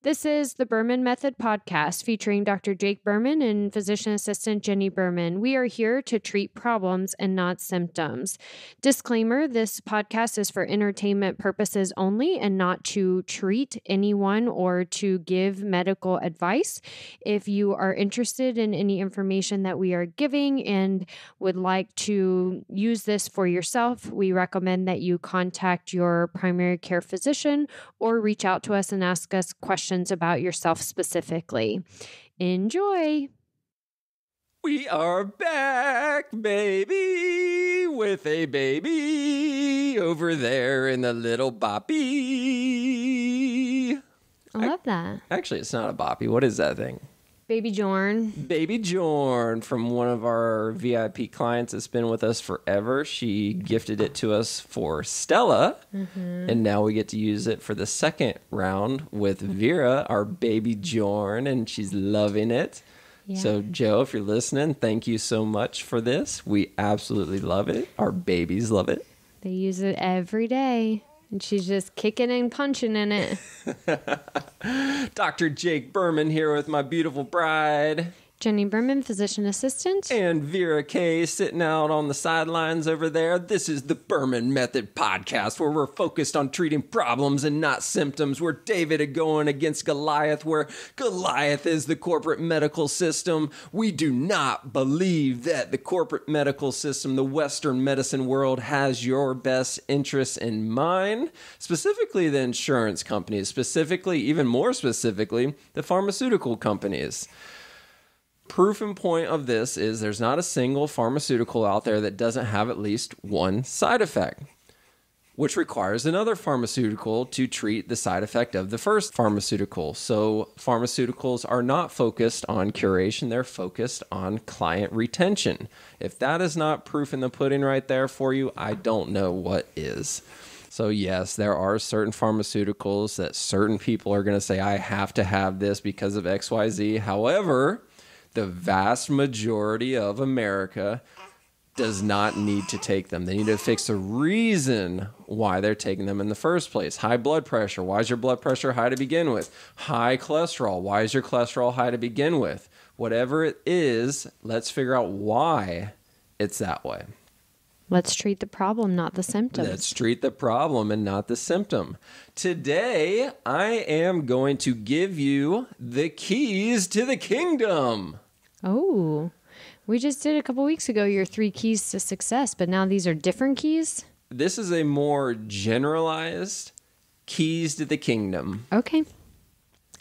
This is the Berman Method podcast featuring Dr. Jake Berman and physician assistant Jenni Berman. We are here to treat problems and not symptoms. Disclaimer, this podcast is for entertainment purposes only and not to treat anyone or to give medical advice. If you are interested in any information that we are giving and would like to use this for yourself, we recommend that you contact your primary care physician or reach out to us and ask us questions about yourself specifically. Enjoy. We are back, baby, with a baby over there in the little boppy. I love that. Actually, it's not a boppy. What is that thing? Baby Jorn. Baby Jorn from one of our VIP clients that's been with us forever. She gifted it to us for Stella, and now we get to use it for the second round with Vera, our baby Jorn, and she's loving it. Yeah. So, Joe, if you're listening, thank you so much for this. We absolutely love it. Our babies love it. They use it every day. And she's just kicking and punching in it. Dr. Jake Berman here with my beautiful bride. Jenni Berman, physician assistant. And Vera Kay sitting out on the sidelines over there. This is the Berman Method podcast where we're focused on treating problems and not symptoms. We're David going against Goliath, where Goliath is the corporate medical system. We do not believe that the corporate medical system, the Western medicine world, has your best interests in mind. Specifically the insurance companies, even more specifically, the pharmaceutical companies. Proof and point of this is there's not a single pharmaceutical out there that doesn't have at least one side effect, which requires another pharmaceutical to treat the side effect of the first pharmaceutical. So pharmaceuticals are not focused on curation, they're focused on client retention. If that is not proof in the pudding right there for you, I don't know what is. So yes, there are certain pharmaceuticals that certain people are going to say, I have to have this because of XYZ. However, the vast majority of America does not need to take them. They need to fix the reason why they're taking them in the first place. High blood pressure. Why is your blood pressure high to begin with? High cholesterol. Why is your cholesterol high to begin with? Whatever it is, let's figure out why it's that way. Let's treat the problem, not the symptoms. Let's treat the problem and not the symptom. Today, I am going to give you the keys to the kingdom. Oh, we just did a couple weeks ago your 3 keys to success, but now these are different keys? This is a more generalized keys to the kingdom. Okay.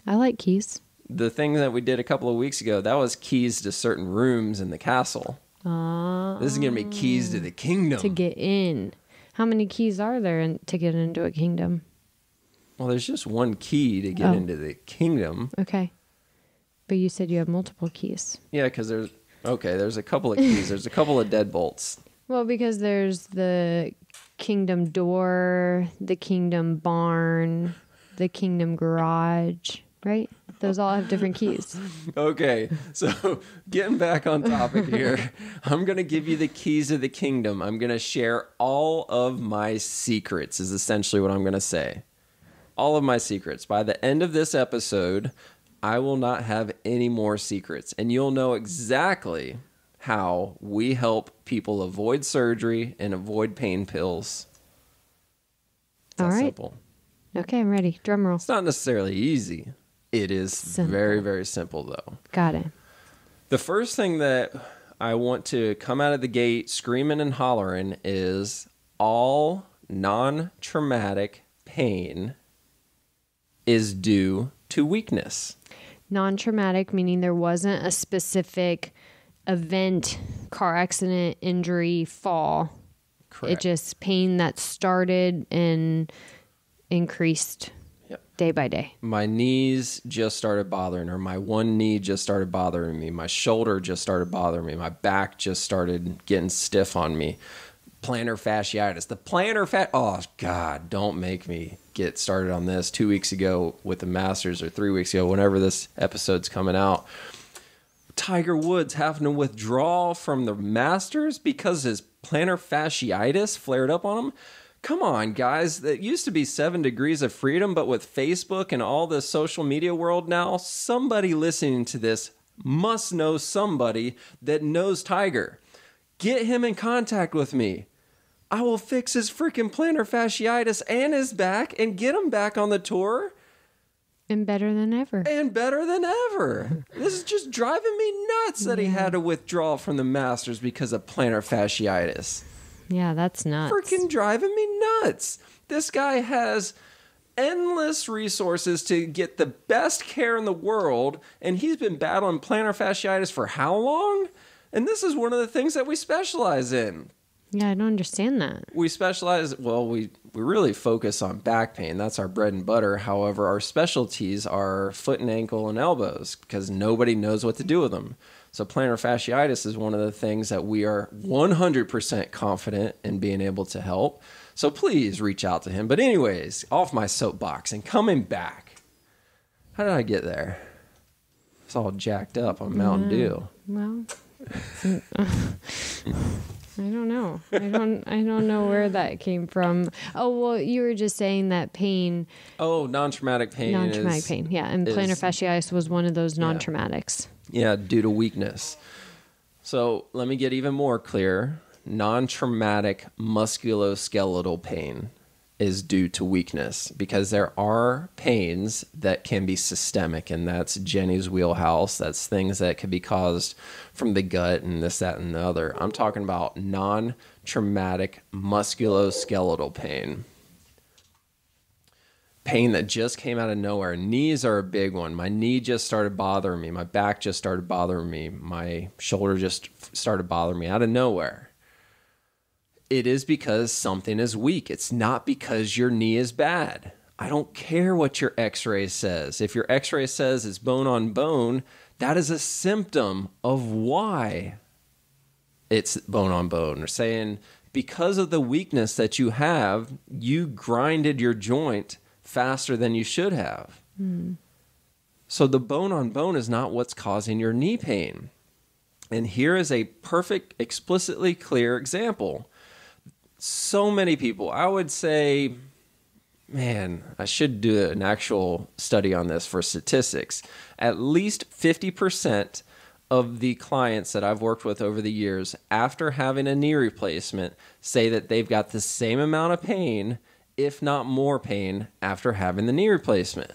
I like keys. The thing that we did a couple of weeks ago, that was keys to certain rooms in the castle. This is going to be keys to the kingdom. To get in. How many keys are there to get into a kingdom? Well, there's just one key to get into the kingdom. Okay. But you said you have multiple keys. Yeah, because there's a couple of keys. There's a couple of deadbolts. Well, because there's the kingdom door, the kingdom barn, the kingdom garage, right? Those all have different keys. Okay, so getting back on topic here, I'm going to give you the keys of the kingdom. I'm going to share all of my secrets is essentially what I'm going to say. All of my secrets. By the end of this episode, I will not have any more secrets, and you'll know exactly how we help people avoid surgery and avoid pain pills. It's all right. Simple. Okay, I'm ready. Drum roll. It's not necessarily easy. It is simple. Very, very simple, though. Got it. The first thing that I want to come out of the gate screaming and hollering is all non-traumatic pain is due to weakness. Non-traumatic, meaning there wasn't a specific event, car accident, injury, fall. Correct. It just pain that started and increased day by day. My knees just started bothering her. My one knee just started bothering me. My shoulder just started bothering me. My back just started getting stiff on me. Plantar fasciitis. The plantar oh, God, don't make me get started on this. 2 weeks ago with the Masters, or 3 weeks ago, whenever this episode's coming out, Tiger Woods having to withdraw from the Masters because his plantar fasciitis flared up on him. Come on, guys. It used to be 7 degrees of freedom, but with Facebook and all the social media world now, somebody listening to this must know somebody that knows Tiger. Get him in contact with me. I will fix his freaking plantar fasciitis and his back and get him back on the tour. And better than ever. This is just driving me nuts that he had to withdraw from the Masters because of plantar fasciitis. Yeah, that's nuts. Freaking driving me nuts. This guy has endless resources to get the best care in the world, and he's been battling plantar fasciitis for how long? And this is one of the things that we specialize in. Yeah, I don't understand that. We specialize, we really focus on back pain. That's our bread and butter. However, our specialties are foot and ankle and elbows because nobody knows what to do with them. So plantar fasciitis is one of the things that we are 100% confident in being able to help. So please reach out to him. But anyways, off my soapbox and coming back. How did I get there? It's all jacked up on Mountain Dew. Well, I don't know. I don't know where that came from. Oh, well, you were just saying that pain. Oh, non-traumatic pain. Non-traumatic pain, yeah. And plantar fasciitis was one of those non-traumatics. Yeah, due to weakness. So let me get even more clear. Non-traumatic musculoskeletal pain is due to weakness because there are pains that can be systemic, and that's Jenny's wheelhouse. That's things that could be caused from the gut and this, that, and the other. I'm talking about non-traumatic musculoskeletal pain. Pain that just came out of nowhere. Knees are a big one. My knee just started bothering me. My back just started bothering me. My shoulder just started bothering me out of nowhere. It is because something is weak. It's not because your knee is bad. I don't care what your x-ray says. If your x-ray says it's bone on bone, that is a symptom of why it's bone on bone. Or saying because of the weakness that you have, you grinded your joint faster than you should have. So the bone on bone is not what's causing your knee pain. And here is a perfect, explicitly clear example. So many people, I would say, man, I should do an actual study on this for statistics. At least 50% of the clients that I've worked with over the years, after having a knee replacement, say that they've got the same amount of pain, if not more pain, after having the knee replacement.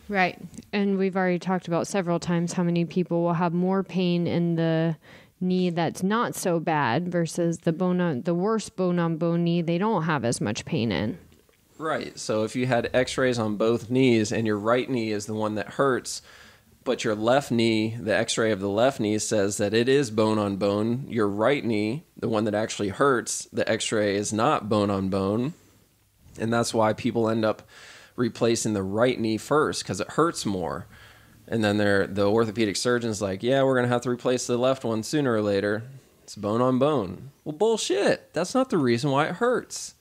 Right. And we've already talked about several times how many people will have more pain in the knee that's not so bad versus the worst bone on bone knee they don't have as much pain in. Right. So if you had x-rays on both knees and your right knee is the one that hurts, but your left knee, the x-ray of the left knee says that it is bone on bone, your right knee, the one that actually hurts, the x-ray is not bone on bone. And that's why people end up replacing the right knee first because it hurts more. And then the orthopedic surgeon's like, yeah, we're going to have to replace the left one sooner or later. It's bone on bone. Well, bullshit. That's not the reason why it hurts.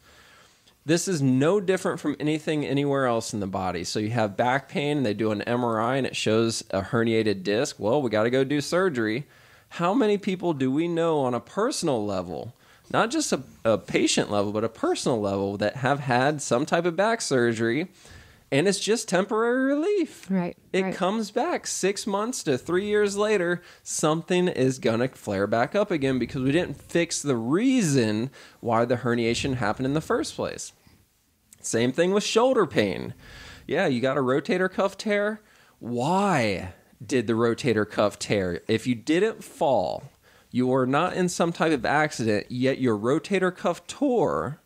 This is no different from anything anywhere else in the body. So you have back pain, and they do an MRI, and it shows a herniated disc. Well, we got to go do surgery. How many people do we know on a personal level, not just a patient level, but a personal level, that have had some type of back surgery, and it's just temporary relief? Right. It comes back 6 months to 3 years later. Something is going to flare back up again because we didn't fix the reason why the herniation happened in the first place. Same thing with shoulder pain. Yeah, you got a rotator cuff tear. Why did the rotator cuff tear? If you didn't fall, you were not in some type of accident, yet your rotator cuff tore,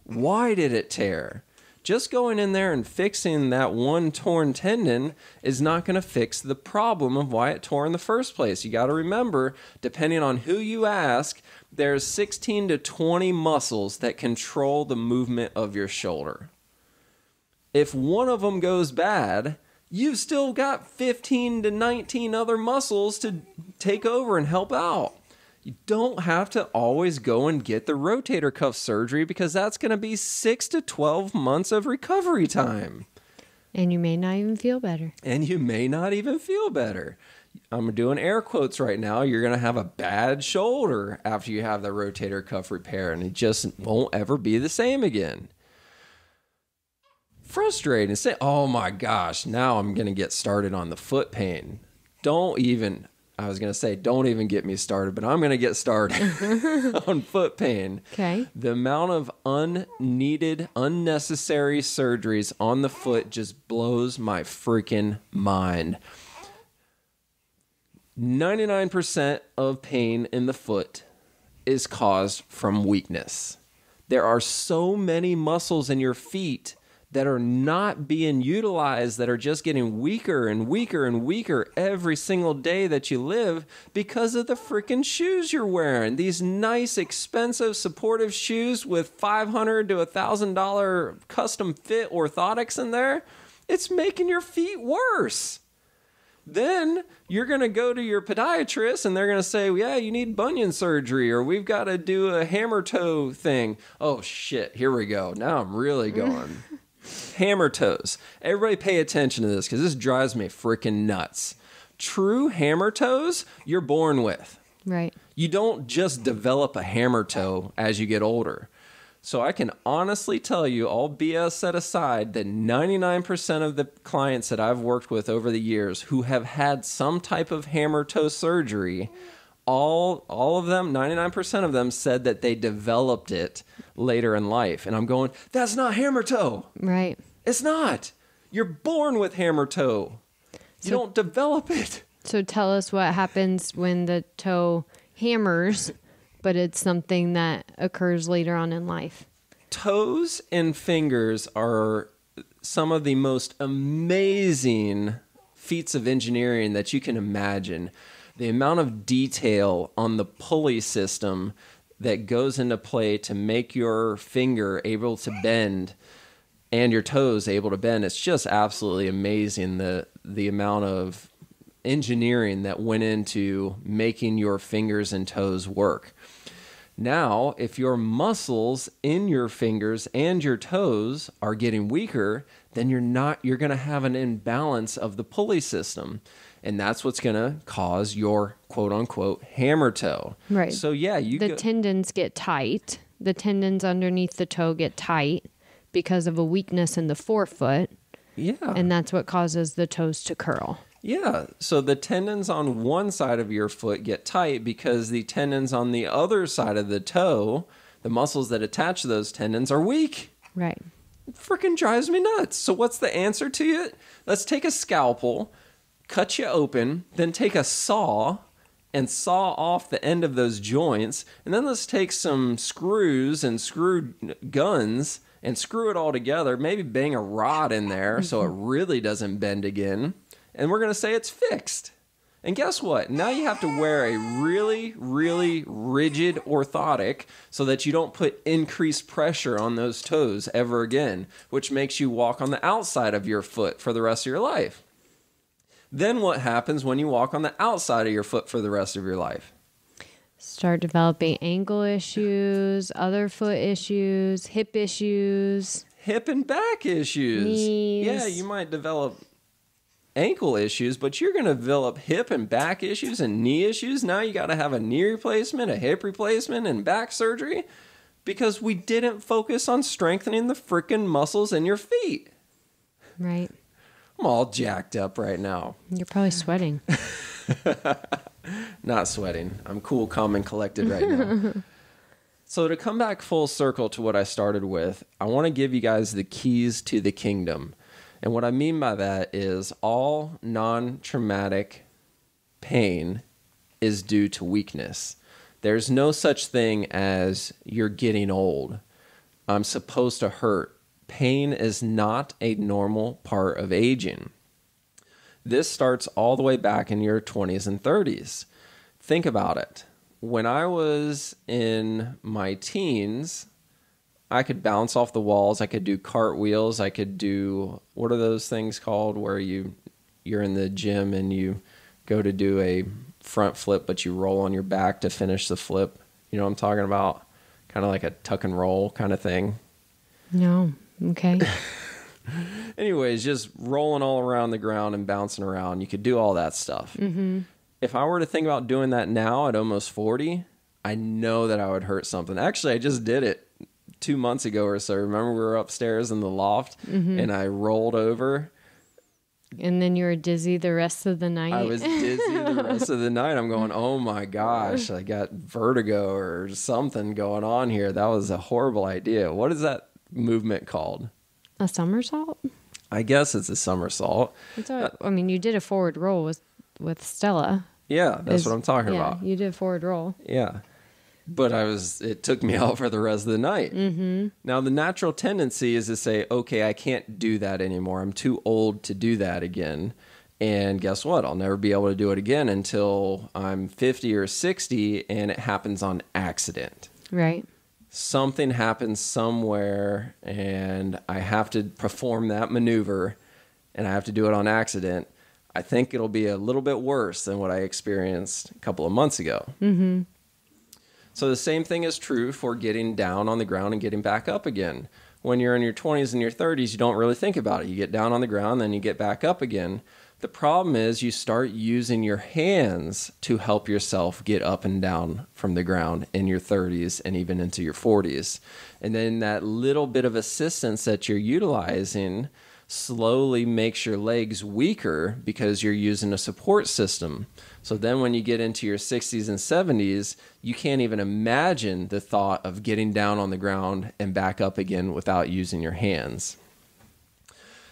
why did it tear? Just going in there and fixing that one torn tendon is not going to fix the problem of why it tore in the first place. You got to remember, depending on who you ask, there's 16 to 20 muscles that control the movement of your shoulder. If one of them goes bad, you've still got 15 to 19 other muscles to take over and help out. You don't have to always go and get the rotator cuff surgery because that's going to be 6 to 12 months of recovery time. And you may not even feel better. And you may not even feel better. I'm doing air quotes right now. You're going to have a bad shoulder after you have the rotator cuff repair, and it just won't ever be the same again. Frustrating. Say, oh my gosh, now I'm going to get started on the foot pain. Don't even get me started, but I'm going to get started on foot pain. Okay. The amount of unneeded, unnecessary surgeries on the foot just blows my freaking mind. 99% of pain in the foot is caused from weakness. There are so many muscles in your feet that are not being utilized, that are just getting weaker and weaker and weaker every single day that you live because of the freaking shoes you're wearing. These nice, expensive, supportive shoes with $500 to $1,000 custom fit orthotics in there. It's making your feet worse. Then you're going to go to your podiatrist and they're going to say, yeah, you need bunion surgery, or we've got to do a hammer toe thing. Oh, shit. Here we go. Now I'm really going. Hammer toes. Everybody pay attention to this because this drives me freaking nuts. True hammer toes, you're born with. Right. You don't just develop a hammer toe as you get older. So I can honestly tell you, all BS set aside, that 99% of the clients that I've worked with over the years who have had some type of hammer toe surgery, all of them, 99% of them said that they developed it later in life. And I'm going, that's not hammer toe. Right. It's not. You're born with hammer toe. You don't develop it. So tell us what happens when the toe hammers, but it's something that occurs later on in life. Toes and fingers are some of the most amazing feats of engineering that you can imagine. The amount of detail on the pulley system that goes into play to make your finger able to bend and your toes able to bend, it's just absolutely amazing, the amount of engineering that went into making your fingers and toes work. Now, if your muscles in your fingers and your toes are getting weaker, then you're going to have an imbalance of the pulley system. And that's what's going to cause your quote unquote hammer toe. Right. So yeah, tendons get tight. The tendons underneath the toe get tight because of a weakness in the forefoot. Yeah. And that's what causes the toes to curl. Yeah. So the tendons on one side of your foot get tight because the tendons on the other side of the toe, the muscles that attach to those tendons, are weak. Right. It freaking drives me nuts. So what's the answer to it? Let's take a scalpel, cut you open, then take a saw and saw off the end of those joints. And then let's take some screws and screw guns and screw it all together. Maybe bang a rod in there so it really doesn't bend again. And we're going to say it's fixed. And guess what? Now you have to wear a really, really rigid orthotic so that you don't put increased pressure on those toes ever again, which makes you walk on the outside of your foot for the rest of your life. Then what happens when you walk on the outside of your foot for the rest of your life? Start developing ankle issues, other foot issues, hip issues. Hip and back issues. Knees. Yeah, you might develop ankle issues, but you're going to develop hip and back issues and knee issues. Now you got to have a knee replacement, a hip replacement, and back surgery because we didn't focus on strengthening the freaking muscles in your feet. Right. I'm all jacked up right now. You're probably sweating. Not sweating. I'm cool, calm, and collected right now. So to come back full circle to what I started with, I want to give you guys the keys to the kingdom. And what I mean by that is all non-traumatic pain is due to weakness. There's no such thing as you're getting old. I'm supposed to hurt. Pain is not a normal part of aging. This starts all the way back in your 20s and 30s. Think about it. When I was in my teens, I could bounce off the walls. I could do cartwheels. I could do, what are those things called where you're in the gym and you go to do a front flip, but you roll on your back to finish the flip? You know what I'm talking about? Kind of like a tuck and roll kind of thing. No. Okay. Anyways, just rolling all around the ground and bouncing around. You could do all that stuff. Mm-hmm. If I were to think about doing that now at almost 40, I know that I would hurt something. Actually, I just did it 2 months ago or so. Remember, we were upstairs in the loft and I rolled over. And then you were dizzy the rest of the night. I was dizzy the rest of the night. I'm going, oh my gosh, I got vertigo or something going on here. That was a horrible idea. What is that movement called? A somersault? I guess it's a somersault. I mean, you did a forward roll with Stella. Yeah, that's what I'm talking about. You did a forward roll. Yeah. But it took me out for the rest of the night. Mm-hmm. Now, the natural tendency is to say, okay, I can't do that anymore. I'm too old to do that again. And guess what? I'll never be able to do it again until I'm 50 or 60, and it happens on accident. Right. Something happens somewhere, and I have to perform that maneuver, and I have to do it on accident. I think it'll be a little bit worse than what I experienced a couple of months ago. Mm-hmm. So the same thing is true for getting down on the ground and getting back up again. When you're in your 20s and your 30s, you don't really think about it. You get down on the ground, then you get back up again. The problem is you start using your hands to help yourself get up and down from the ground in your 30s and even into your 40s. And then that little bit of assistance that you're utilizing slowly makes your legs weaker because you're using a support system. So then when you get into your 60s and 70s, you can't even imagine the thought of getting down on the ground and back up again without using your hands.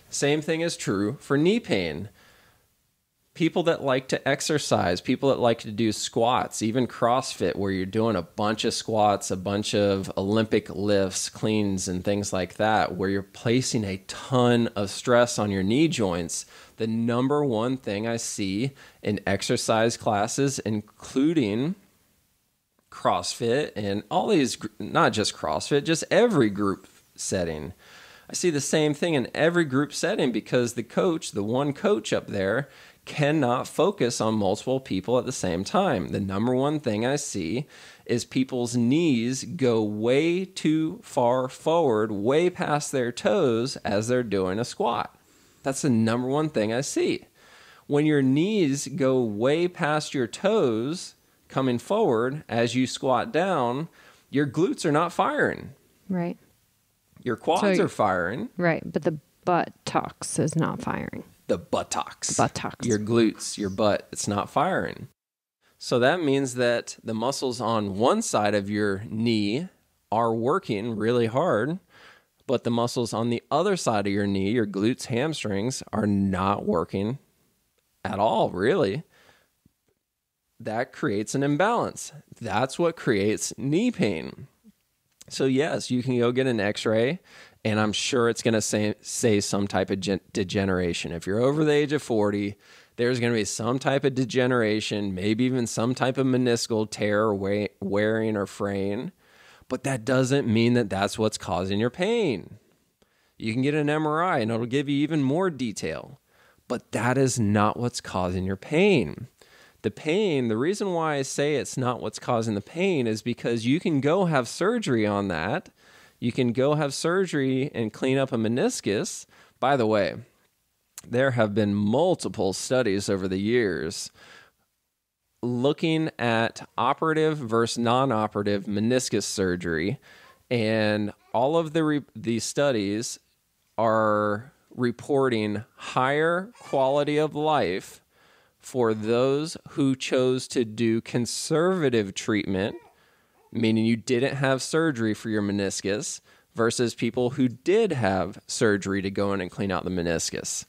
Same thing is true for knee pain. People that like to exercise, people that like to do squats, even CrossFit, where you're doing a bunch of squats, a bunch of Olympic lifts, cleans, and things like that, where you're placing a ton of stress on your knee joints. The number one thing I see in exercise classes, including CrossFit and all these, not just CrossFit, just every group setting. I see the same thing in every group setting because the one coach up there cannot focus on multiple people at the same time. The number one thing I see is people's knees go way too far forward, way past their toes as they're doing a squat. That's the number one thing I see. When your knees go way past your toes coming forward as you squat down, your glutes are not firing. Right. Your quads are firing. Right, but the buttocks is not firing. The buttocks. Buttocks. Your glutes, your butt, it's not firing. So that means that the muscles on one side of your knee are working really hard, but the muscles on the other side of your knee, your glutes, hamstrings, are not working at all, really. That creates an imbalance. That's what creates knee pain. So yes, you can go get an x-ray, and I'm sure it's going to say some type of degeneration. If you're over the age of 40, there's going to be some type of degeneration, maybe even some type of meniscal tear or wearing or fraying. But that doesn't mean that that's what's causing your pain. You can get an MRI, and it'll give you even more detail. But that is not what's causing your pain. The pain, the reason why I say it's not what's causing the pain is because you can go have surgery on that. You can go have surgery and clean up a meniscus. By the way, there have been multiple studies over the years looking at operative versus non-operative meniscus surgery, and all of the studies are reporting higher quality of life for those who chose to do conservative treatment, meaning you didn't have surgery for your meniscus, versus people who did have surgery to go in and clean out the meniscus.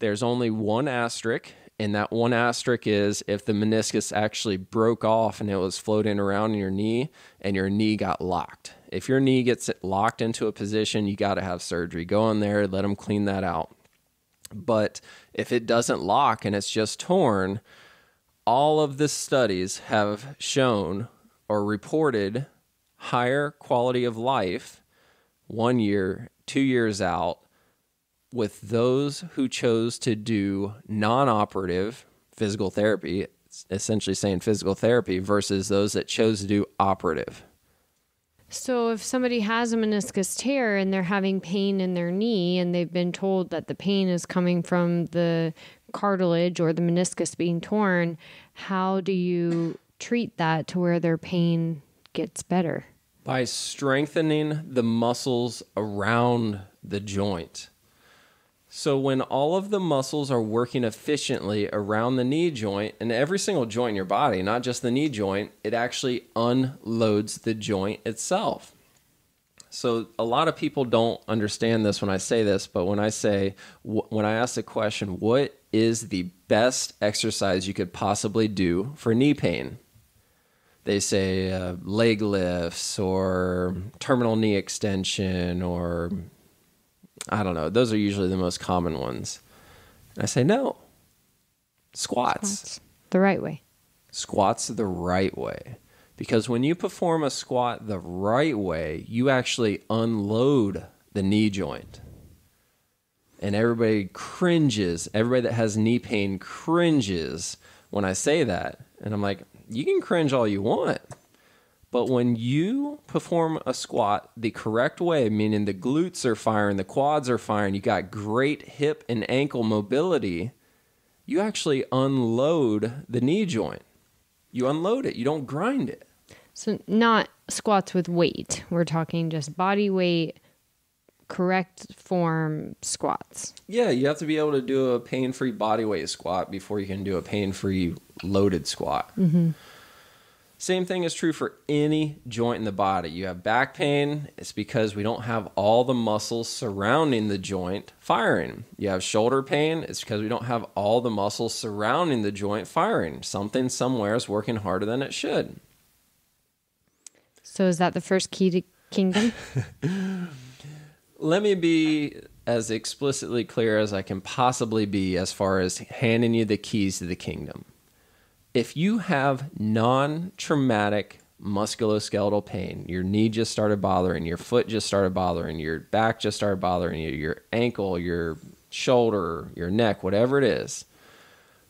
There's only one asterisk, and that one asterisk is if the meniscus actually broke off and it was floating around in your knee and your knee got locked. If your knee gets locked into a position, you got to have surgery. Go in there, let them clean that out. But if it doesn't lock and it's just torn, all of the studies have shown or reported higher quality of life 1 year, 2 years out with those who chose to do non-operative physical therapy, essentially saying physical therapy, versus those that chose to do operative. So if somebody has a meniscus tear and they're having pain in their knee and they've been told that the pain is coming from the cartilage or the meniscus being torn, how do you treat that to where their pain gets better? By strengthening the muscles around the joint. So when all of the muscles are working efficiently around the knee joint, and every single joint in your body, not just the knee joint, it actually unloads the joint itself. So a lot of people don't understand this when I say this, but when I ask the question, what is the best exercise you could possibly do for knee pain? They say leg lifts or terminal knee extension or I don't know. Those are usually the most common ones. And I say, no. Squats. The right way. Squats the right way. Because when you perform a squat the right way, you actually unload the knee joint. And everybody cringes. Everybody that has knee pain cringes when I say that. And I'm like, you can cringe all you want. But when you perform a squat the correct way, meaning the glutes are firing, the quads are firing, you got great hip and ankle mobility, you actually unload the knee joint. You unload it. You don't grind it. So not squats with weight. We're talking just body weight, correct form squats. Yeah, you have to be able to do a pain-free body weight squat before you can do a pain-free loaded squat. Mm-hmm. Same thing is true for any joint in the body. You have back pain, it's because we don't have all the muscles surrounding the joint firing. You have shoulder pain, it's because we don't have all the muscles surrounding the joint firing. Something somewhere is working harder than it should. So is that the first key to Kingdom? Let me be as explicitly clear as I can possibly be as far as handing you the keys to the kingdom. If you have non-traumatic musculoskeletal pain, your knee just started bothering, your foot just started bothering, your back just started bothering you, your ankle, your shoulder, your neck, whatever it is,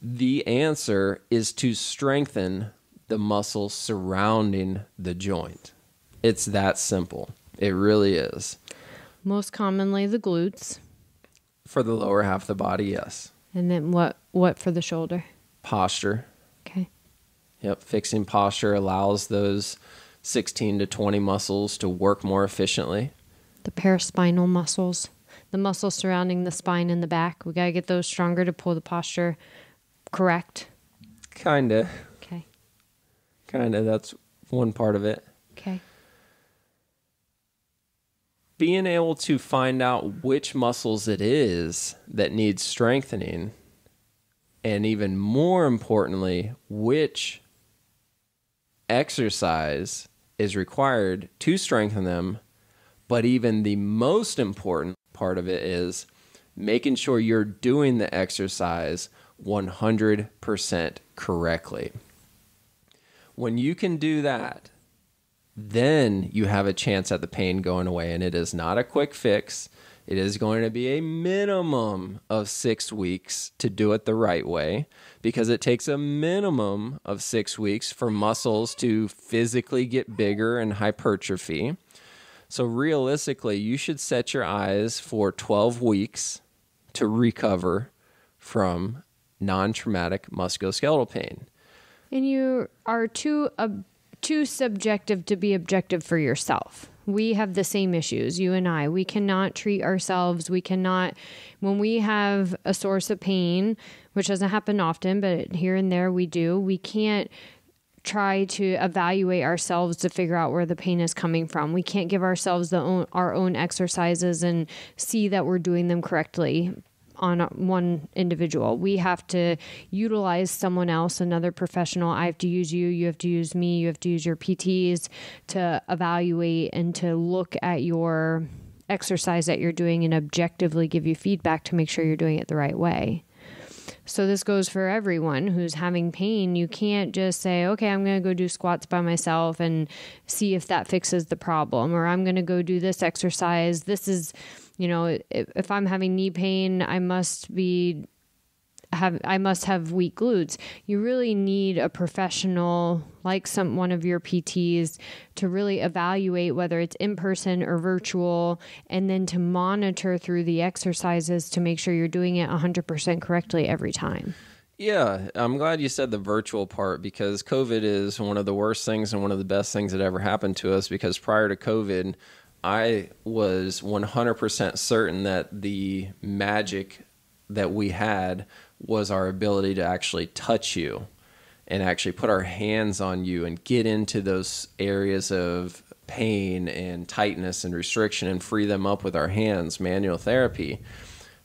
the answer is to strengthen the muscles surrounding the joint. It's that simple. It really is. Most commonly the glutes. For the lower half of the body, yes. And then what for the shoulder? Posture. Okay. Yep, fixing posture allows those 16 to 20 muscles to work more efficiently. The paraspinal muscles, the muscles surrounding the spine and the back. We got to get those stronger to pull the posture correct. Kinda. Okay. Kinda, that's one part of it. Okay. Being able to find out which muscles it is that need strengthening, and even more importantly, which exercise is required to strengthen them, but even the most important part of it is making sure you're doing the exercise 100% correctly. When you can do that, then you have a chance at the pain going away, and it is not a quick fix. It is going to be a minimum of 6 weeks to do it the right way, because it takes a minimum of 6 weeks for muscles to physically get bigger and hypertrophy. So realistically, you should set your eyes for 12 weeks to recover from non-traumatic musculoskeletal pain. And you are too subjective to be objective for yourself. We have the same issues, you and I. We cannot treat ourselves. We cannot, when we have a source of pain, which doesn't happen often, but here and there we do, we can't try to evaluate ourselves to figure out where the pain is coming from. We can't give ourselves our own exercises and see that we're doing them correctly on one individual. We have to utilize someone else, another professional. I have to use you. You have to use me. You have to use your PTs to evaluate and to look at your exercise that you're doing and objectively give you feedback to make sure you're doing it the right way. So this goes for everyone who's having pain. You can't just say, okay, I'm going to go do squats by myself and see if that fixes the problem, or I'm going to go do this exercise. This is, if I'm having knee pain, I must be I must have weak glutes. You really need a professional, like one of your PTs, to really evaluate whether it's in person or virtual, and then to monitor through the exercises to make sure you're doing it 100% correctly every time. Yeah, I'm glad you said the virtual part, because COVID is one of the worst things and one of the best things that ever happened to us, because prior to COVID, I was 100% certain that the magic that we had was our ability to actually touch you and actually put our hands on you and get into those areas of pain and tightness and restriction and free them up with our hands, manual therapy.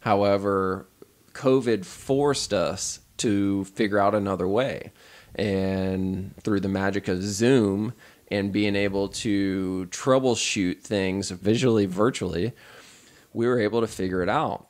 However, COVID forced us to figure out another way. And through the magic of Zoom and being able to troubleshoot things visually, virtually, we were able to figure it out.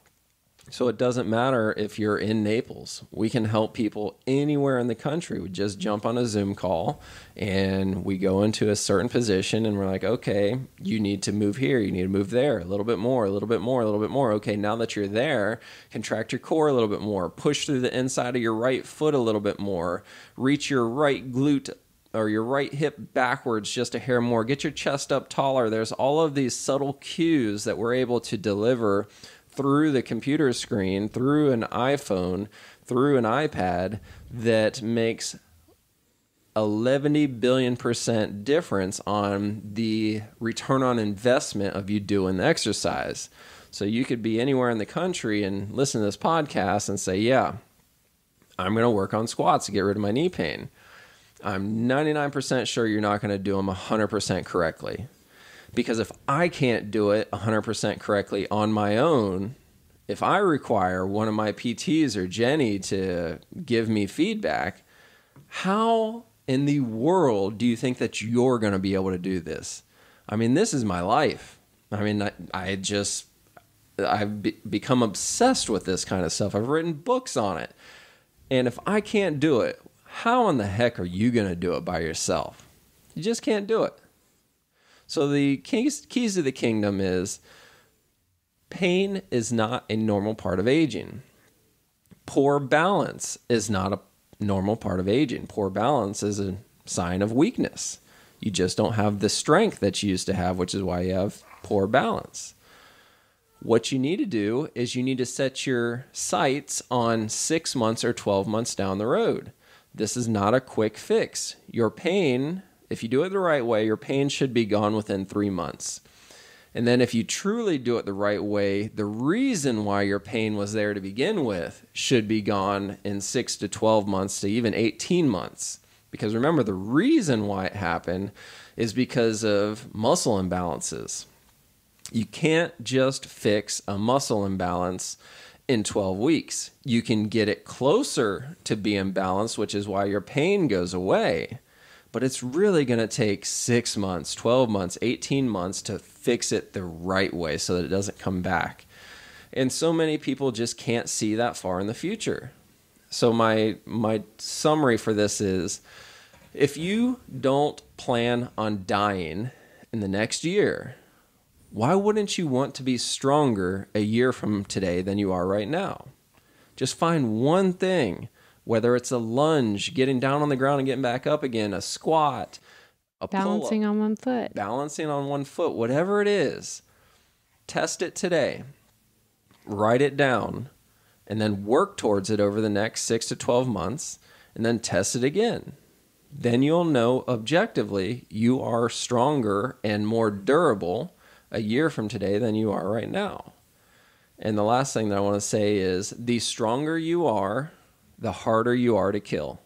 So it doesn't matter if you're in Naples. We can help people anywhere in the country. We just jump on a Zoom call and we go into a certain position and we're like, okay, you need to move here. You need to move there a little bit more, a little bit more, a little bit more. Okay, now that you're there, contract your core a little bit more. Push through the inside of your right foot a little bit more. Reach your right glute or your right hip backwards just a hair more. Get your chest up taller. There's all of these subtle cues that we're able to deliver through the computer screen, through an iPhone, through an iPad, that makes 11 billion% difference on the return on investment of you doing the exercise. So you could be anywhere in the country and listen to this podcast and say, yeah, I'm going to work on squats to get rid of my knee pain. I'm 99% sure you're not going to do them 100% correctly. Because if I can't do it 100% correctly on my own, if I require one of my PTs or Jenny to give me feedback, how in the world do you think that you're going to be able to do this? I mean, this is my life. I mean, I've become obsessed with this kind of stuff. I've written books on it. And if I can't do it, how in the heck are you going to do it by yourself? You just can't do it. So the keys to the kingdom is pain is not a normal part of aging. Poor balance is not a normal part of aging. Poor balance is a sign of weakness. You just don't have the strength that you used to have, which is why you have poor balance. What you need to do is you need to set your sights on 6 months or 12 months down the road. This is not a quick fix. Your pain, if you do it the right way, your pain should be gone within 3 months. And then if you truly do it the right way, the reason why your pain was there to begin with should be gone in 6 to 12 months to even 18 months. Because remember, the reason why it happened is because of muscle imbalances. You can't just fix a muscle imbalance in 12 weeks. You can get it closer to being balanced, which is why your pain goes away. But it's really going to take 6 months, 12 months, 18 months to fix it the right way so that it doesn't come back. And so many people just can't see that far in the future. So my summary for this is, if you don't plan on dying in the next year, why wouldn't you want to be stronger a year from today than you are right now? Just find one thing, whether it's a lunge, getting down on the ground and getting back up again, a squat, a balancing on one foot. Balancing on one foot, whatever it is. Test it today. Write it down. And then work towards it over the next 6 to 12 months. And then test it again. Then you'll know objectively you are stronger and more durable a year from today than you are right now. And the last thing that I want to say is, the stronger you are, the harder you are to kill.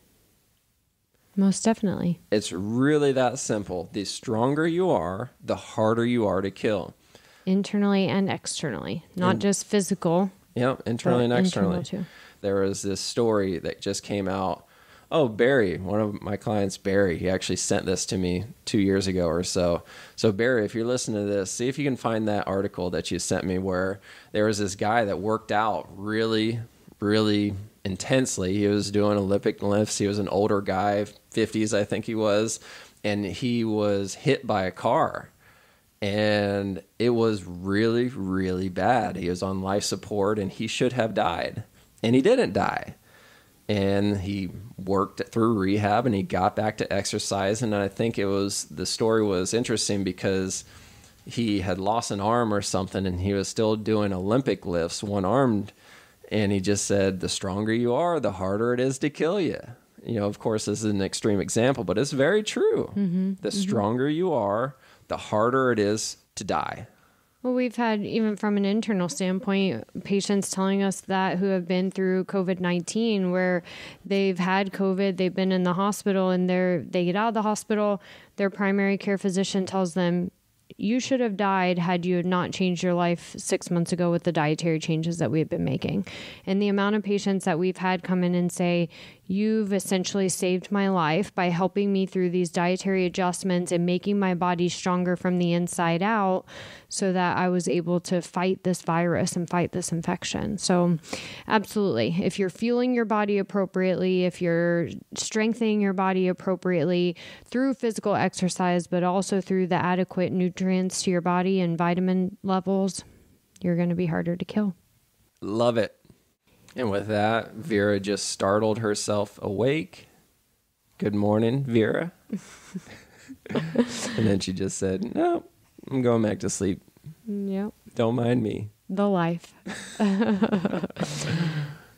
Most definitely. It's really that simple. The stronger you are, the harder you are to kill. Internally and externally, not just physical. Yep, internally and externally. Too. There was this story that just came out. Oh, Barry, one of my clients, Barry, he actually sent this to me 2 years ago or so. So Barry, if you're listening to this, see if you can find that article that you sent me where there was this guy that worked out really, really intensely. He was doing Olympic lifts. He was an older guy, 50s, I think he was, and he was hit by a car. And it was really, really bad. He was on life support and he should have died. And he didn't die. And he worked through rehab and he got back to exercise. And I think the story was interesting because he had lost an arm or something and he was still doing Olympic lifts, one-armed. And he just said, the stronger you are, the harder it is to kill you. Of course, this is an extreme example, but it's very true. The stronger you are, the harder it is to die. Well, we've had, even from an internal standpoint, patients telling us that who have been through COVID-19, where they've had COVID, they've been in the hospital, and they get out of the hospital, their primary care physician tells them, you should have died had you not changed your life 6 months ago with the dietary changes that we've been making. And the amount of patients that we've had come in and say, you've essentially saved my life by helping me through these dietary adjustments and making my body stronger from the inside out so that I was able to fight this virus and fight this infection. So absolutely, if you're fueling your body appropriately, if you're strengthening your body appropriately through physical exercise, but also through the adequate nutrients to your body and vitamin levels, you're going to be harder to kill. Love it. And with that, Vera just startled herself awake. Good morning, Vera. And then she just said, no, I'm going back to sleep. Yep. Don't mind me. The life.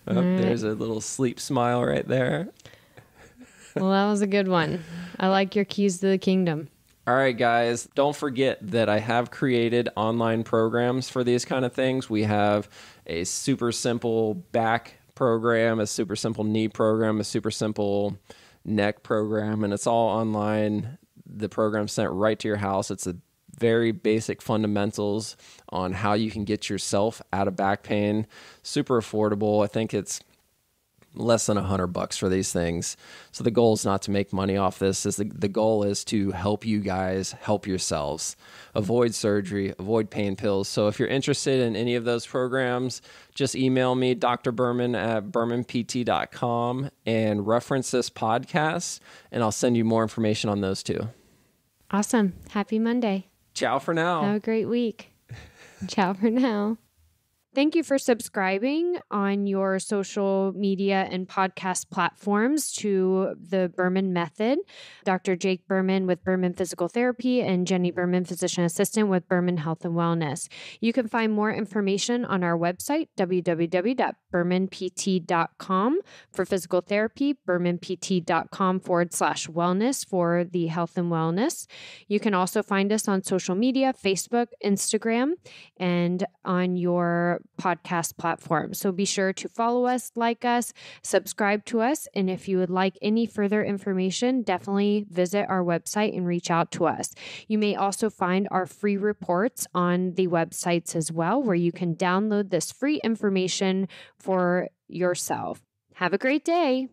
There's a little sleep smile right there. Well, that was a good one. I like your keys to the kingdom. All right, guys, don't forget that I have created online programs for these kind of things. We have a super simple back program, a super simple knee program, a super simple neck program, and it's all online. The program's sent right to your house. It's a very basic fundamentals on how you can get yourself out of back pain. Super affordable. I think it's less than $100 for these things. So the goal is not to make money off this. The goal is to help you guys help yourselves. Avoid surgery, avoid pain pills. So if you're interested in any of those programs, just email me, drberman at bermanpt.com, and reference this podcast, and I'll send you more information on those too. Awesome. Happy Monday. Ciao for now. Have a great week. Ciao for now. Thank you for subscribing on your social media and podcast platforms to the Berman Method. Dr. Jake Berman with Berman Physical Therapy and Jenni Berman, Physician Assistant with Berman Health and Wellness. You can find more information on our website, www.bermanpt.com for physical therapy, bermanpt.com/wellness for the health and wellness. You can also find us on social media, Facebook, Instagram, and on your podcast platform. So be sure to follow us, like us, subscribe to us. And if you would like any further information, definitely visit our website and reach out to us. You may also find our free reports on the websites as well, where you can download this free information for yourself. Have a great day.